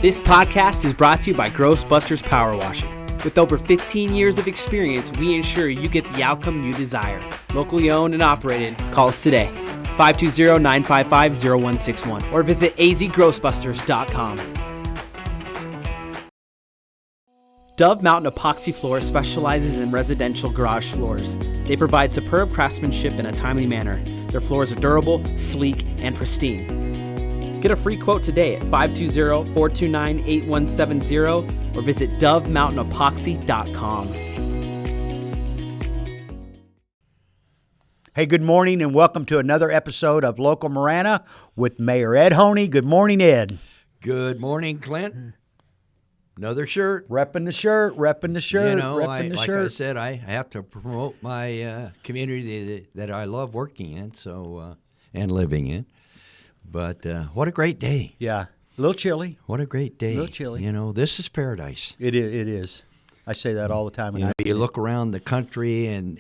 This podcast is brought to you by Grossbusters Power Washing. With over 15 years of experience, we ensure you get the outcome you desire. Locally owned and operated. Call us today, 520-955-0161, or visit azgrossbusters.com. Dove Mountain Epoxy Floors specializes in residential garage floors. They provide superb craftsmanship in a timely manner. Their floors are durable, sleek, and pristine. Get a free quote today at 520-429-8170 or visit dovemountainapoxy.com. Hey, good morning and welcome to another episode of Local Marana with Mayor Ed Honea. Good morning, Ed. Good morning, Clint. Another shirt. Repping the shirt. You know, like I said, I have to promote my community that I love working in, and living in. But what a great day. Yeah, a little chilly. What a great day. A little chilly. You know, this is paradise. It is. I say that all the time. You look around the country and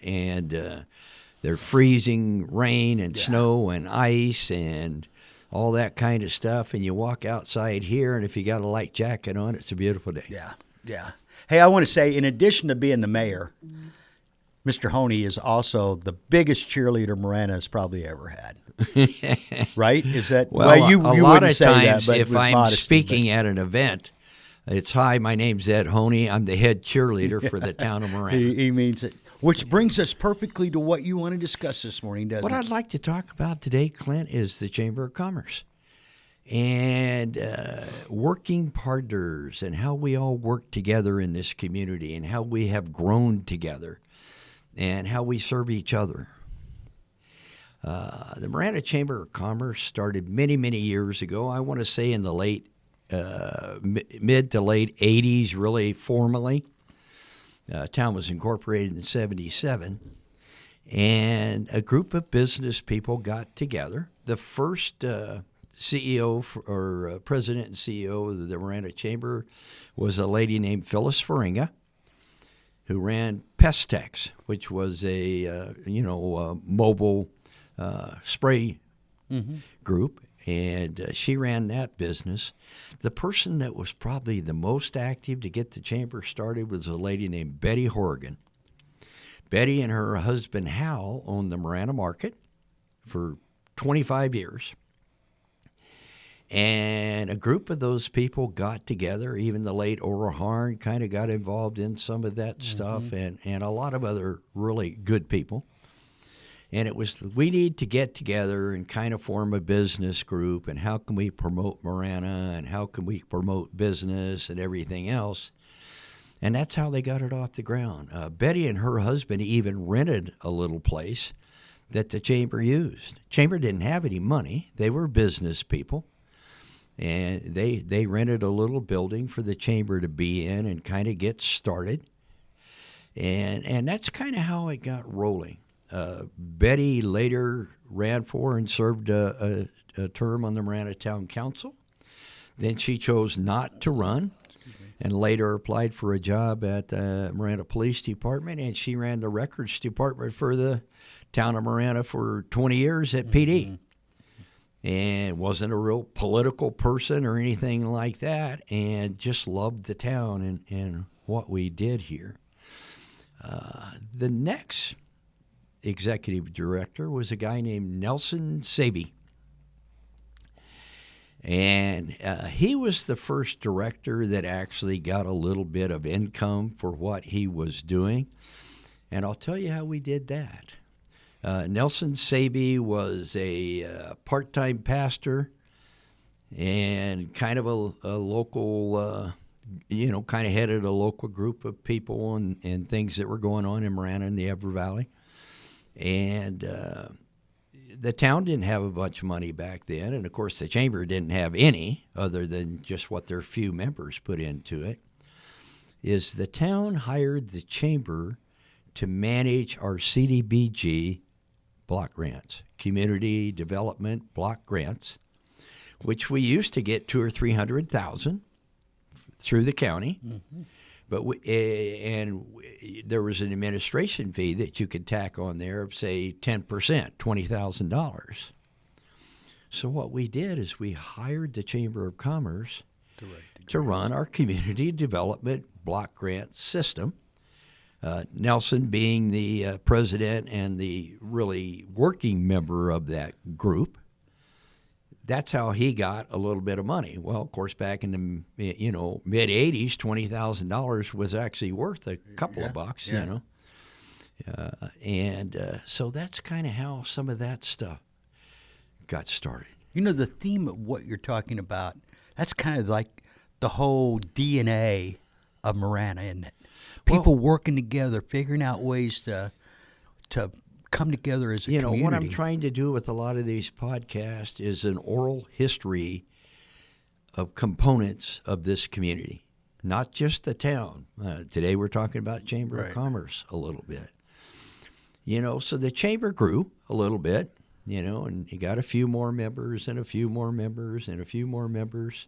they're freezing rain and snow and ice and all that kind of stuff, and you walk outside here, and if you got a light jacket on, it's a beautiful day. Yeah. Hey, I want to say, in addition to being the mayor, Mr. Honea is also the biggest cheerleader Marana has probably ever had. Right? Is that you a lot wouldn't of say times that, but if with I'm modesty, speaking at an event, it's hi, my name's Ed Honea. I'm the head cheerleader for the town of Marana. He means it. Which brings us perfectly to what you want to discuss this morning, doesn't What it? I'd like to talk about today, Clint, is the Chamber of Commerce and working partners and how we all work together in this community and how we have grown together and how we serve each other. The Marana Chamber of Commerce started many, many years ago. I want to say in the mid to late 80s, really formally. Town was incorporated in 1977, and a group of business people got together. The first CEO or president and CEO of the Marana Chamber was a lady named Phyllis Faringa, who ran Pestex, which was a mobile spray group. And she ran that business. The person that was probably the most active to get the chamber started was a lady named Betty Horgan. Betty and her husband Hal owned the Marana Market for 25 years. And a group of those people got together. Even the late Ora Harn kind of got involved in some of that stuff, and a lot of other really good people. And it was, we need to get together and kind of form a business group, and how can we promote Marana, and how can we promote business and everything else. And that's how they got it off the ground. Betty and her husband even rented a little place that the chamber used. Chamber didn't have any money. They were business people. And they rented a little building for the chamber to be in and kind of get started. And that's kind of how it got rolling. Betty later ran for and served a term on the Marana Town Council. Then she chose not to run and later applied for a job at the Marana Police Department, and she ran the records department for the town of Marana for 20 years at PD. And wasn't a real political person or anything like that, and just loved the town and what we did here. The next executive director was a guy named Nelson Saby. And he was the first director that actually got a little bit of income for what he was doing. And I'll tell you how we did that. Nelson Saby was a part-time pastor and kind of a local, kind of headed a local group of people and things that were going on in Marana and the Ever Valley. And the town didn't have a bunch of money back then, and of course the chamber didn't have any other than just what their few members put into it. Is the town hired the chamber to manage our CDBG block grants, community development block grants, which we used to get $200,000 or $300,000 through the county. But there was an administration fee that you could tack on there of, say, 10%, $20,000. So what we did is we hired the Chamber of Commerce to run our community development block grant system. Nelson being the president and the really working member of that group. That's how he got a little bit of money. Well, of course, back in the mid '80s, $20,000 was actually worth a couple of bucks. So that's kind of how some of that stuff got started. The theme of what you're talking about, that's kind of like the whole DNA of Marana, isn't it? People working together, figuring out ways to come together as a community. What I'm trying to do with a lot of these podcasts is an oral history of components of this community, not just the town. Today we're talking about Chamber of Commerce a little bit. So the chamber grew a little bit, and you got a few more members and a few more members and a few more members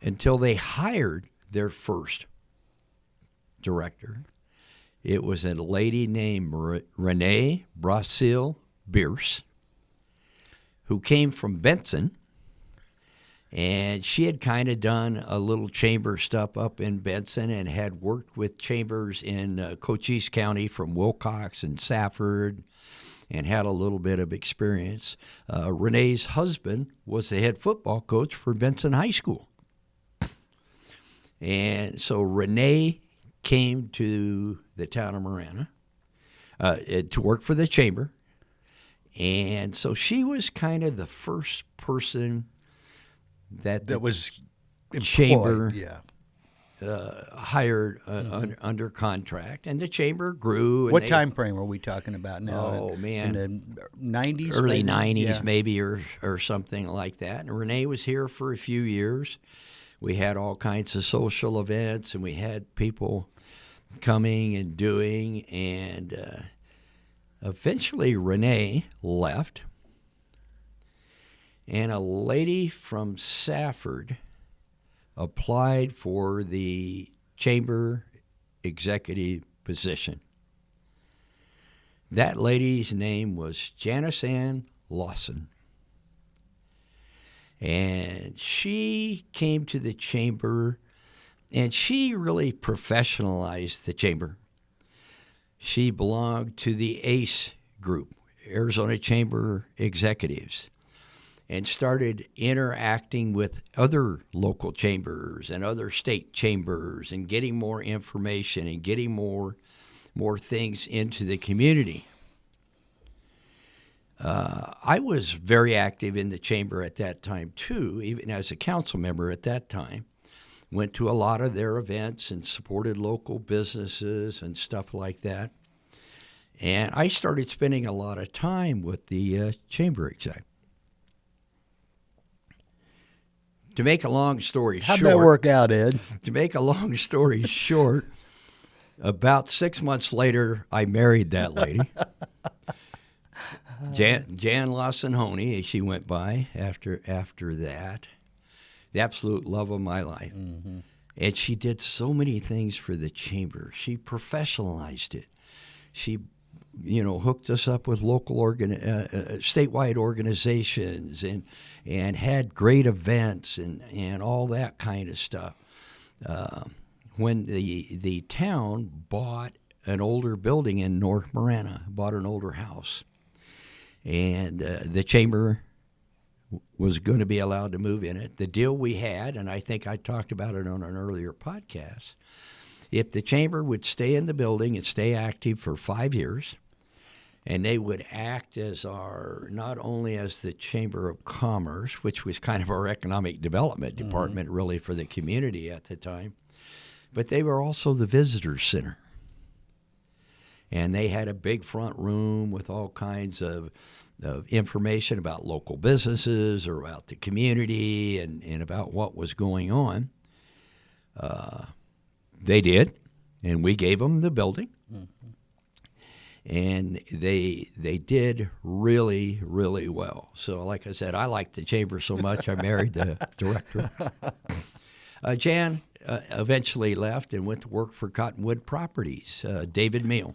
until they hired their first director. It was a lady named Renee Brasil Bierce, who came from Benson, and she had kind of done a little chamber stuff up in Benson and had worked with chambers in Cochise County from Wilcox and Safford and had a little bit of experience. Renee's husband was the head football coach for Benson High School. And so Renee came to the town of Marana to work for the chamber. And so she was kind of the first person that was employed, chamber hired under contract. And the chamber grew. And what time frame are we talking about now? Oh, man. In the 90s? Early maybe? 90s maybe or something like that. And Renee was here for a few years. We had all kinds of social events, and we had people coming and doing, and eventually Renee left, and a lady from Safford applied for the chamber executive position. That lady's name was Janice Ann Lawson. And she came to the chamber, and she really professionalized the chamber. She belonged to the ACE group, Arizona Chamber Executives, and started interacting with other local chambers and other state chambers and getting more information and getting more things into the community. I was very active in the chamber at that time, too, even as a council member at that time. Went to a lot of their events and supported local businesses and stuff like that. And I started spending a lot of time with the chamber exec. To make a long story short. How'd that work out, Ed? To make a long story short, about 6 months later, I married that lady. Jan Lawson Honea, she went by after that. The absolute love of my life. Mm-hmm. And she did so many things for the chamber. She professionalized it. She, hooked us up with local statewide organizations and had great events and all that kind of stuff. When the town bought an older building in North Marana, bought an older house, and the chamber was going to be allowed to move in it. The deal we had, and I think I talked about it on an earlier podcast, if the chamber would stay in the building and stay active for 5 years, and they would act as not only as the Chamber of Commerce, which was kind of our economic development department really for the community at the time, but they were also the visitor center. And they had a big front room with all kinds of information about local businesses or about the community and about what was going on. They did, and we gave them the building. Mm-hmm. And they did really, really well. So like I said, I liked the chamber so much I married the director. Jan eventually left and went to work for Cottonwood Properties, David Meal,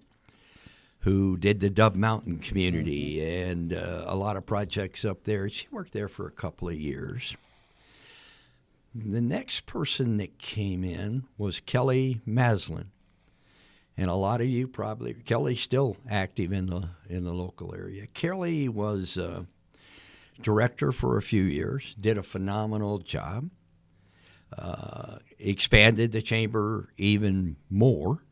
who did the Dove Mountain community and a lot of projects up there. She worked there for a couple of years. The next person that came in was Kelly Maslin. And a lot of you probably, Kelly's still active in the local area. Kelly was director for a few years, did a phenomenal job, expanded the chamber even more.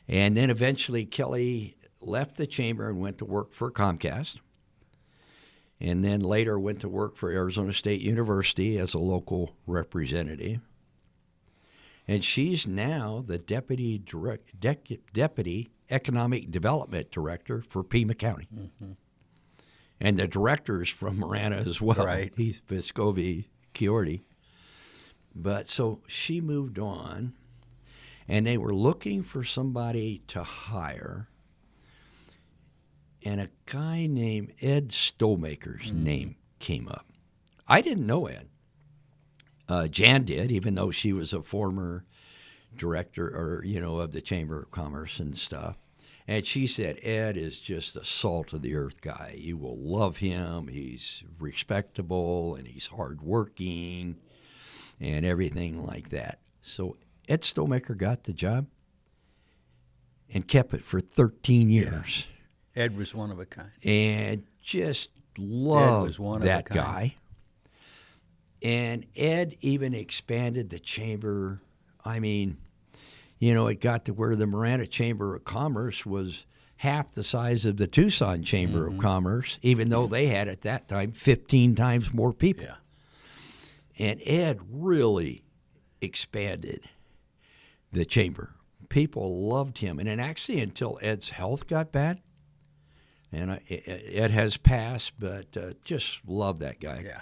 And then eventually Kelly left the chamber and went to work for Comcast. And then later went to work for Arizona State University as a local representative. And she's now the deputy economic development director for Pima County. Mm-hmm. And the director's from Marana as well. Right. He's Vescovi Chiordi. But so she moved on, and they were looking for somebody to hire. And a guy named Ed Stolmaker's name came up. I didn't know Ed. Jan did, even though she was a former director of the Chamber of Commerce and stuff. And she said, Ed is just a salt-of-the-earth guy. You will love him. He's respectable, and he's hardworking, and everything like that. So Ed Stolmaker got the job and kept it for 13 years. Yeah. Ed was one of a kind. And just loved that guy. And Ed even expanded the chamber. I mean, it got to where the Marana Chamber of Commerce was half the size of the Tucson Chamber of Commerce, even though they had at that time 15 times more people. Yeah. And Ed really expanded the chamber. People loved him. And then actually until Ed's health got bad, and Ed has passed, but just love that guy. Yeah.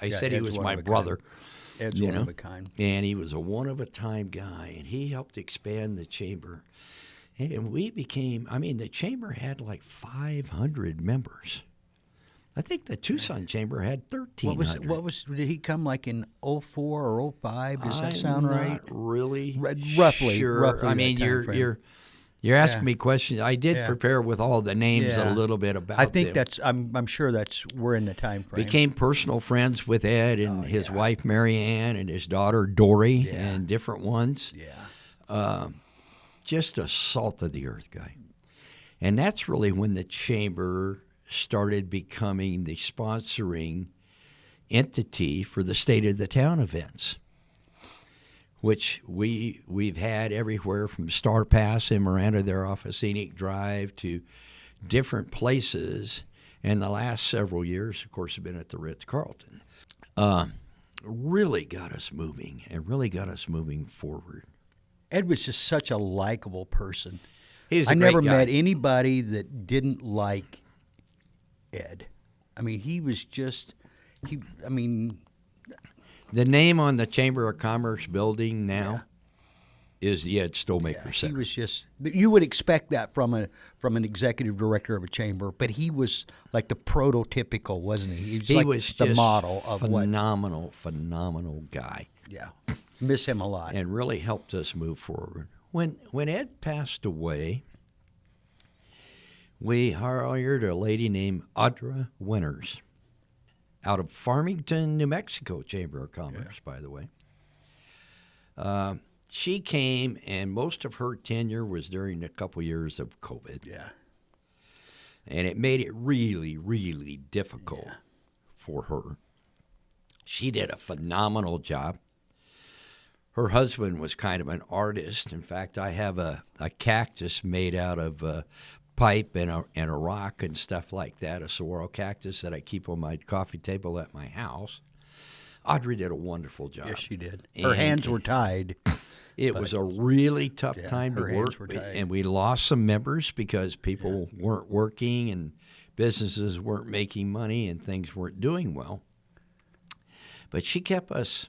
I said Ed's he was my brother. Ed's one of a kind. And he was a one-of-a-time guy, and he helped expand the chamber. And we became, the chamber had like 500 members. I think the Tucson Chamber had 1,300. Did he come like in 04 or 05? Does that sound right? Not really Roughly. sure. You're asking me questions. I did Yeah. prepare with all the names a little bit about I think them. I'm sure we're in the time frame. Became personal friends with Ed and his wife Mary Ann and his daughter Dory and different ones. Yeah. Just a salt-of-the-earth guy. And that's really when the chamber started becoming the sponsoring entity for the State of the Town events, which we've had everywhere from Star Pass in Miranda there off of Scenic Drive to different places. And the last several years, of course, have been at the Ritz-Carlton. Really got us moving and really got us moving forward. Ed was just such a likable person. I never met anybody that didn't like Ed. He was just the name on the Chamber of Commerce building now is the Ed Stolmaker Center. He was just, you would expect that from an executive director of a chamber, but he was like the prototypical, wasn't he? He was the just model of phenomenal guy. Yeah, miss him a lot, and really helped us move forward. When Ed passed away, we hired a lady named Audra Winters out of Farmington, New Mexico Chamber of Commerce, by the way. She came, and most of her tenure was during a couple years of COVID. Yeah. And it made it really, really difficult for her. She did a phenomenal job. Her husband was kind of an artist. In fact, I have a cactus made out of pipe and a rock and stuff like that, a saguaro cactus that I keep on my coffee table at my house. Audrey did a wonderful job. Yes, she did. Her hands were tied. It was a really tough time to work, and we lost some members because people weren't working and businesses weren't making money and things weren't doing well. But she kept us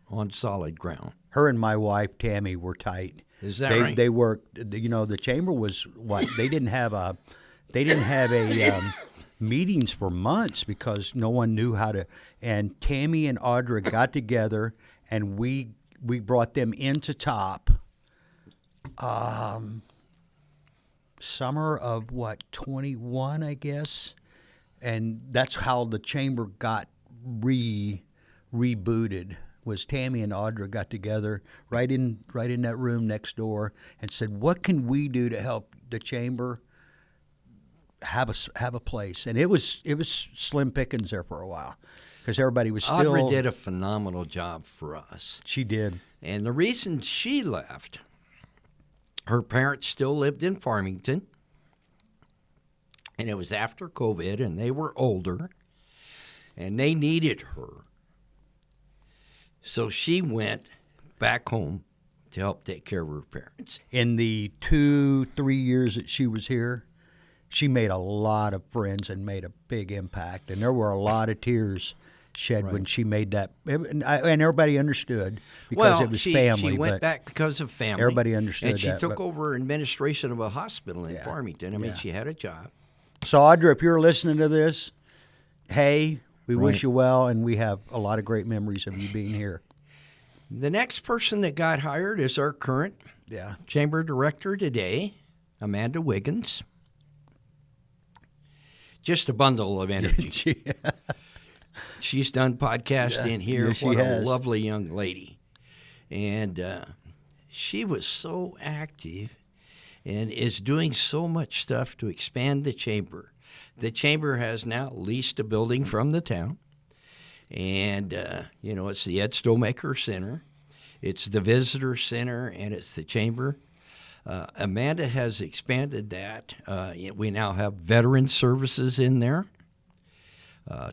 on solid ground. Her and my wife, Tammy, were tight. Is that right? They worked. The chamber was what? They didn't have a meetings for months because no one knew how to. And Tammy and Audra got together, and we brought them into top. Summer of 21, I guess, and that's how the chamber got rebooted was Tammy and Audra got together right in that room next door and said, "What can we do to help the chamber have a place?" And it was slim pickings there for a while because everybody was still. Audra did a phenomenal job for us. She did. And the reason she left, her parents still lived in Farmington, and it was after COVID, and they were older, and they needed her. So she went back home to help take care of her parents. In the 2-3 years that she was here, she made a lot of friends and made a big impact. And there were a lot of tears shed when she made that. And everybody understood because it was family. She went back because of family. Everybody understood and she that. took over administration of a hospital in Farmington. I mean, she had a job. So, Audra, if you're listening to this, hey, we wish you well, and we have a lot of great memories of you being here. The next person that got hired is our current chamber director today, Amanda Wiggins. Just a bundle of energy. She's done podcasting here. Yes, what a lovely young lady. And she was so active and is doing so much stuff to expand the chamber. The chamber has now leased a building from the town. And, it's the Ed Stomaker Center. It's the Visitor Center, and it's the chamber. Amanda has expanded that. We now have veteran services in there.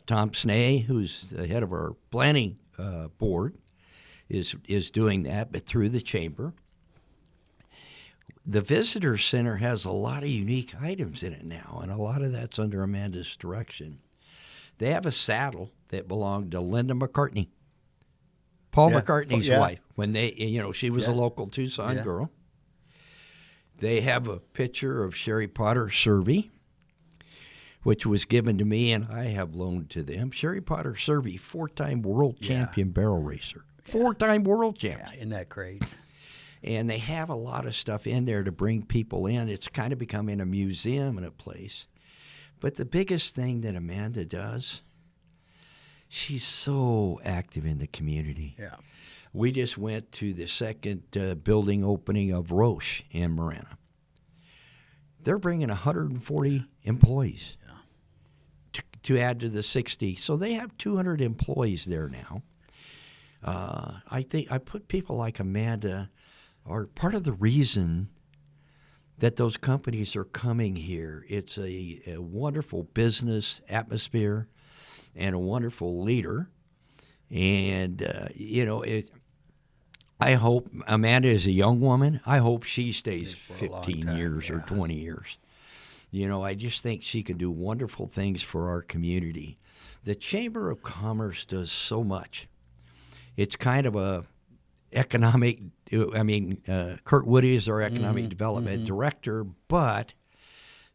Tom Snay, who's the head of our planning board, is doing that, but through the chamber. The Visitor Center has a lot of unique items in it now, and a lot of that's under Amanda's direction. They have a saddle that belonged to Linda McCartney, Paul McCartney's wife. When she was a local Tucson girl. They have a picture of Sherry Potter Servey, which was given to me, and I have loaned to them. Sherry Potter Servey, 4-time world champion barrel racer. 4-time world champion. Yeah, isn't that great? And they have a lot of stuff in there to bring people in. It's kind of becoming a museum and a place. But the biggest thing that Amanda does, she's so active in the community. Yeah. We just went to the second building opening of Roche in Marana. They're bringing 140 employees to add to the 60. So they have 200 employees there now. I think I put people like Amanda are part of the reason that those companies are coming here. It's a wonderful business atmosphere and a wonderful leader. And, I hope Amanda is a young woman. I hope she stays 15 years or 20 years. I just think she can do wonderful things for our community. The Chamber of Commerce does so much. It's kind of a economic, Kurt Woody is our economic development director, but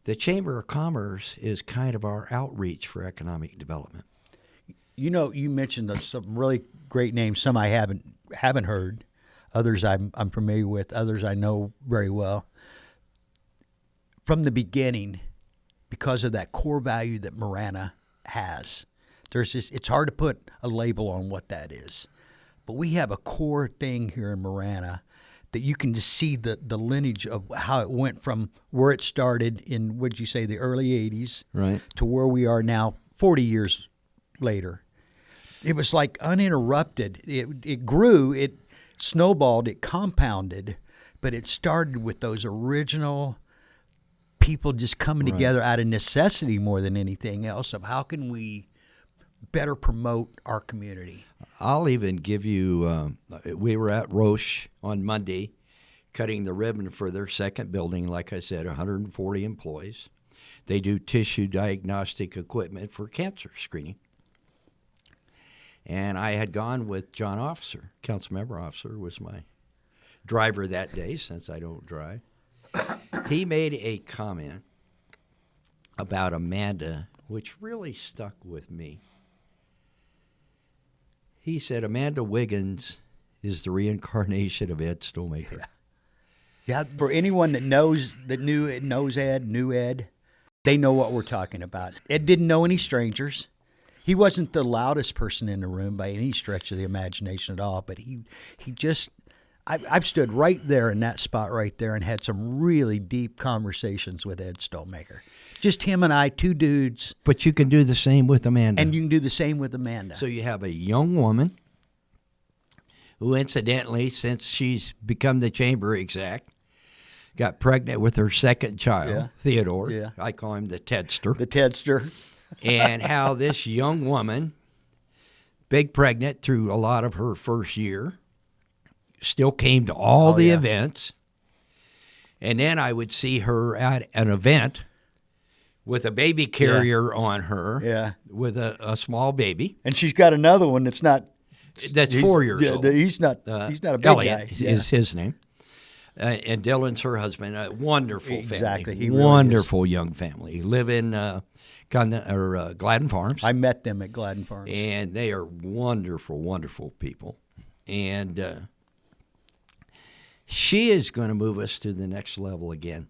the Chamber of Commerce is kind of our outreach for economic development. You mentioned some really great names. Some I haven't heard. Others I'm familiar with. Others I know very well. From the beginning, because of that core value that Marana has, it's hard to put a label on what that is. But we have a core thing here in Marana that you can just see the lineage of how it went from where it started in, what'd you say, the early 80s to where we are now 40 years later. It was like uninterrupted. It grew, it snowballed, it compounded, but it started with those original people just coming together out of necessity more than anything else of how can we better promote our community. I'll even give you, we were at Roche on Monday cutting the ribbon for their second building. Like I said, 140 employees. They do tissue diagnostic equipment for cancer screening. And I had gone with John Officer, Councilmember Officer was my driver that day since I don't drive. He made a comment about Amanda, which really stuck with me. He said Amanda Wiggins is the reincarnation of Ed Stomaker. Yeah, for anyone that knows Ed, knew Ed, they know what we're talking about. Ed didn't know any strangers. He wasn't the loudest person in the room by any stretch of the imagination at all, but he just I've stood right there in that spot right there and had some really deep conversations with Ed Stonemaker. Just him and I, two dudes. But you can do the same with Amanda. And you can do the same with Amanda. So you have a young woman who, incidentally, since she's become the chamber exec, got pregnant with her second child, Theodore. Yeah. I call him the Tedster. The Tedster. And how this young woman, big pregnant through a lot of her first year, still came to all the events. And then I would see her at an event with a baby carrier on her, with a small baby. And she's got another one that's 4 years old. He's not a big Elliot guy. is his name. And Dylan's her husband. A wonderful family. Exactly. He really wonderful young family. Live in Gladden Farms. I met them at Gladden Farms. And they are wonderful, wonderful people. And she is going to move us to the next level again.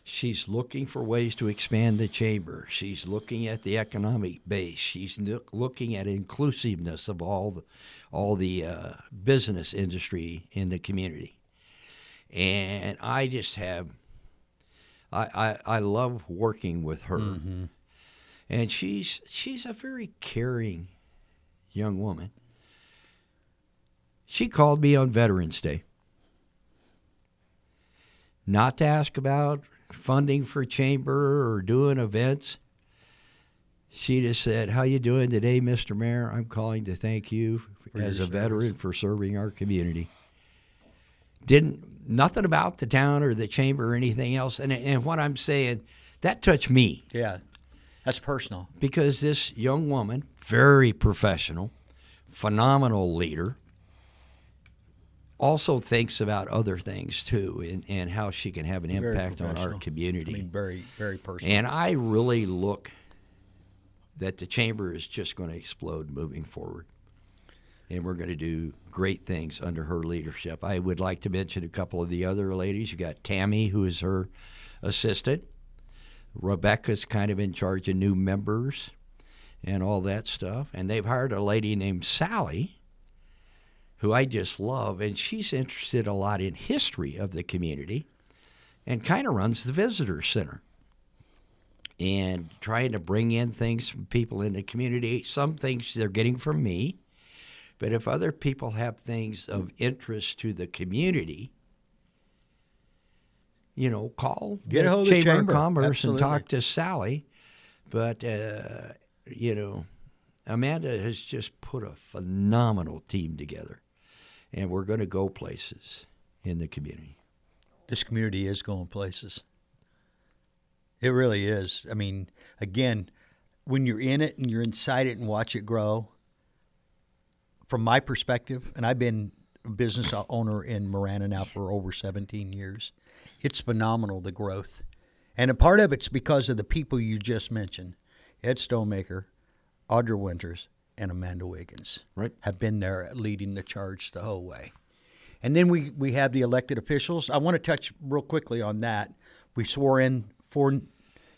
She's looking for ways to expand the chamber. She's looking at the economic base. She's looking at inclusiveness of all the business industry in the community. And I just have, I love working with her. Mm-hmm. And she's a very caring young woman. She called me on Veterans Day. Not to ask about funding for chamber or doing events. She just said, "How you doing today, Mr. Mayor? I'm calling to thank you as a veteran for serving our community." Nothing about the town or the chamber or anything else. And what I'm saying, that touched me. Yeah, that's personal. Because this young woman, very professional, phenomenal leader, also thinks about other things too, and how she can have an impact on our community. I mean, very, very personal. And I really look that the chamber is just going to explode moving forward. And we're going to do great things under her leadership. I would like to mention a couple of the other ladies. You got Tammy, who is her assistant. Rebecca's kind of in charge of new members and all that stuff. And they've hired a lady named Sally, who I just love, and she's interested a lot in history of the community and kind of runs the visitor center and trying to bring in things from people in the community. Some things they're getting from me, but if other people have things of interest to the community, call Get a hold the of Chamber of Chamber. Commerce Absolutely. and talk to Sally. But, Amanda has just put a phenomenal team together. And we're going to go places in the community. This community is going places. It really is. I mean, again, when you're in it and you're inside it and watch it grow, from my perspective, and I've been a business owner in Marana now for over 17 years, it's phenomenal, the growth. And a part of it's because of the people you just mentioned, Ed Stonemaker, Audra Winters, and Amanda Wiggins have been there leading the charge the whole way. And then we have the elected officials. I want to touch real quickly on that. We swore in 4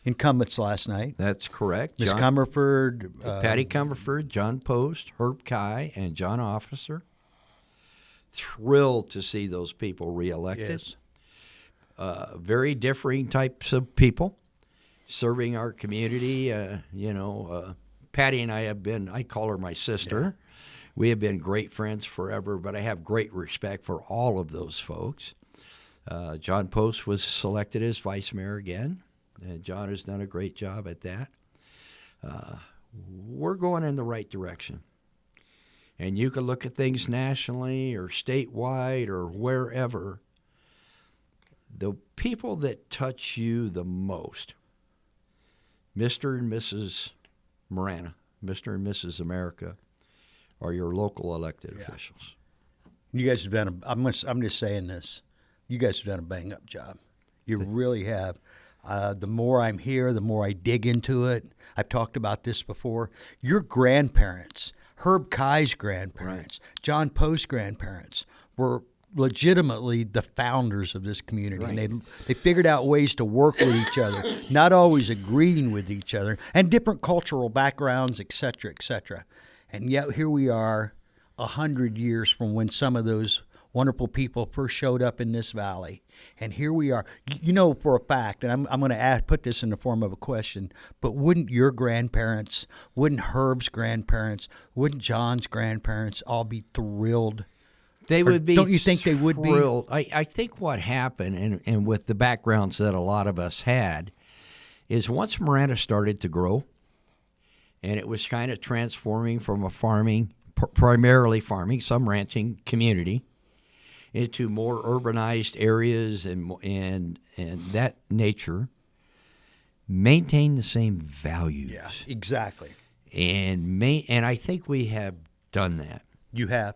incumbents last night. That's correct. Ms. Comerford. Patty Comerford, John Post, Herb Kai, and John Officer. Thrilled to see those people reelected. Yes. Very differing types of people serving our community, Patty and I have been, I call her my sister. Yeah. We have been great friends forever, but I have great respect for all of those folks. John Post was selected as vice mayor again, and John has done a great job at that. We're going in the right direction. And you can look at things nationally or statewide or wherever. The people that touch you the most, Mr. and Mrs. Marana, Mr. and Mrs. America, are your local elected officials. You guys have done I'm just saying this. You guys have done a bang-up job. You really have. The more I'm here, the more I dig into it. I've talked about this before. Your grandparents, Herb Kai's grandparents, John Post's grandparents, were legitimately the founders of this community, and they figured out ways to work with each other, not always agreeing with each other, and different cultural backgrounds, et cetera, et cetera. And yet here we are, 100 years from when some of those wonderful people first showed up in this valley, and here we are. You know for a fact, and I'm going to put this in the form of a question, but wouldn't your grandparents, wouldn't Herb's grandparents, wouldn't John's grandparents all be thrilled? They would be. Don't you think they would be? Thrilled. I think what happened, and with the backgrounds that a lot of us had, is once Marana started to grow, and it was kind of transforming from a farming, primarily farming, some ranching community, into more urbanized areas and that nature, maintain the same values. Yeah, exactly. And I think we have done that. You have.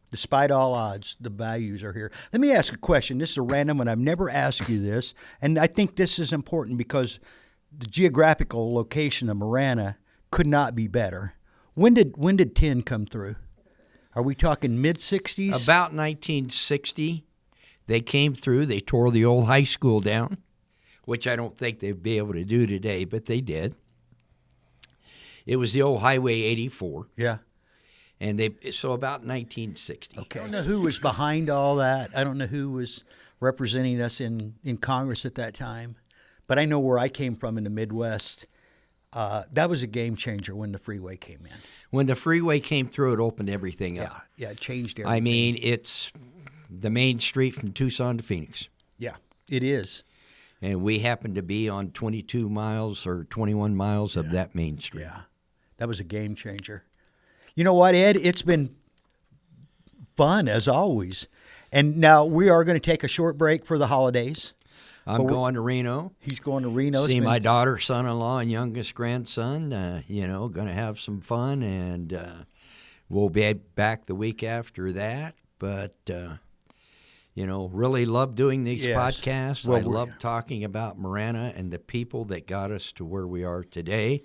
Despite all odds, the values are here. Let me ask a question. This is a random one. I've never asked you this, and I think this is important because the geographical location of Marana could not be better. When did tin come through? Are we talking mid-'60s? About 1960, they came through. They tore the old high school down, which I don't think they'd be able to do today, but they did. It was the old Highway 84. Yeah. And so about 1960. Okay. I don't know who was behind all that. I don't know who was representing us in Congress at that time. But I know where I came from in the Midwest. That was a game changer when the freeway came in. When the freeway came through, it opened everything up. Yeah, it changed everything. I mean, it's the main street from Tucson to Phoenix. Yeah, it is. And we happened to be on 22 miles or 21 miles of that main street. Yeah, that was a game changer. You know what, Ed? It's been fun, as always. And now we are going to take a short break for the holidays. I'm going to Reno. He's going to Reno. See my daughter, son-in-law, and youngest grandson. Going to have some fun, and we'll be back the week after that. But, really love doing these podcasts. Well, I love talking about Marana and the people that got us to where we are today.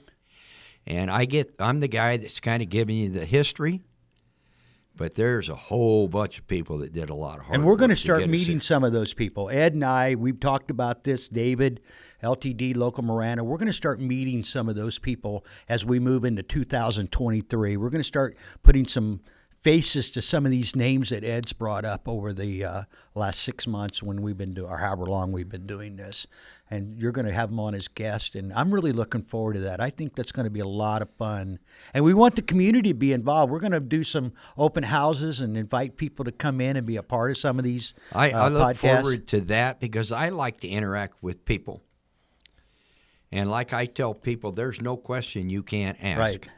And I'm the guy that's kind of giving you the history, but there's a whole bunch of people that did a lot of hard work. And we're going to start meeting some of those people. Ed and I, we've talked about this, David, LTD, Local Marana. We're going to start meeting some of those people as we move into 2023. We're going to start putting some faces to some of these names that Ed's brought up over the last 6 months when we've been doing, or however long we've been doing this. And you're going to have him on as guest, and I'm really looking forward to that. I think that's going to be a lot of fun. And we want the community to be involved. We're going to do some open houses and invite people to come in and be a part of some of these I look podcasts. forward to that because I like to interact with people. And like I tell people, there's no question you can't ask. Right.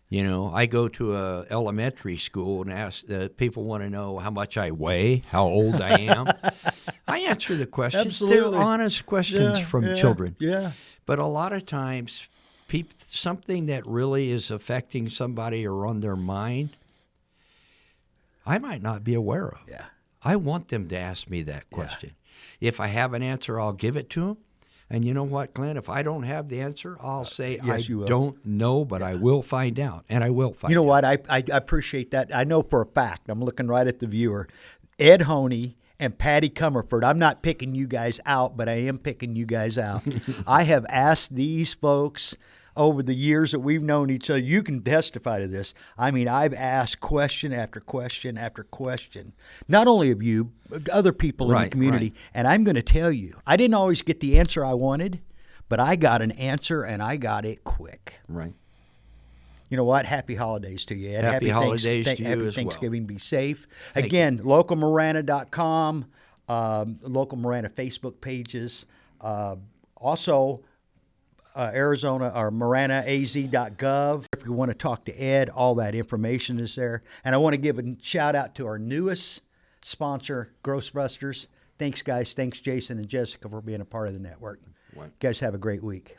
I go to a elementary school and ask people want to know how much I weigh, how old I am. I answer the questions. Absolutely. They're honest questions from children. Yeah. But a lot of times, something that really is affecting somebody or on their mind, I might not be aware of. Yeah. I want them to ask me that question. If I have an answer, I'll give it to them. And you know what, Glenn? If I don't have the answer, I'll say I don't know, but I will find out, and I will find out. You know what? I appreciate that. I know for a fact, I'm looking right at the viewer, Ed Honea and Patty Comerford. I'm not picking you guys out, but I am picking you guys out. I have asked these folks over the years that we've known each other. You can testify to this. I mean, I've asked question after question after question, not only of you, but other people in the community. Right. And I'm going to tell you, I didn't always get the answer I wanted, but I got an answer, and I got it quick. Right. You know what? Happy holidays to you, Ed. Happy holidays to you happy as well. Thanksgiving. Be safe. Thank Again, localmarana.com, Local Marana Facebook pages. Also, Arizona or maranaaz.gov. If you want to talk to Ed, all that information is there. And I want to give a shout out to our newest sponsor, Grossbusters. Thanks, guys. Thanks, Jason and Jessica, for being a part of the network. You guys have a great week.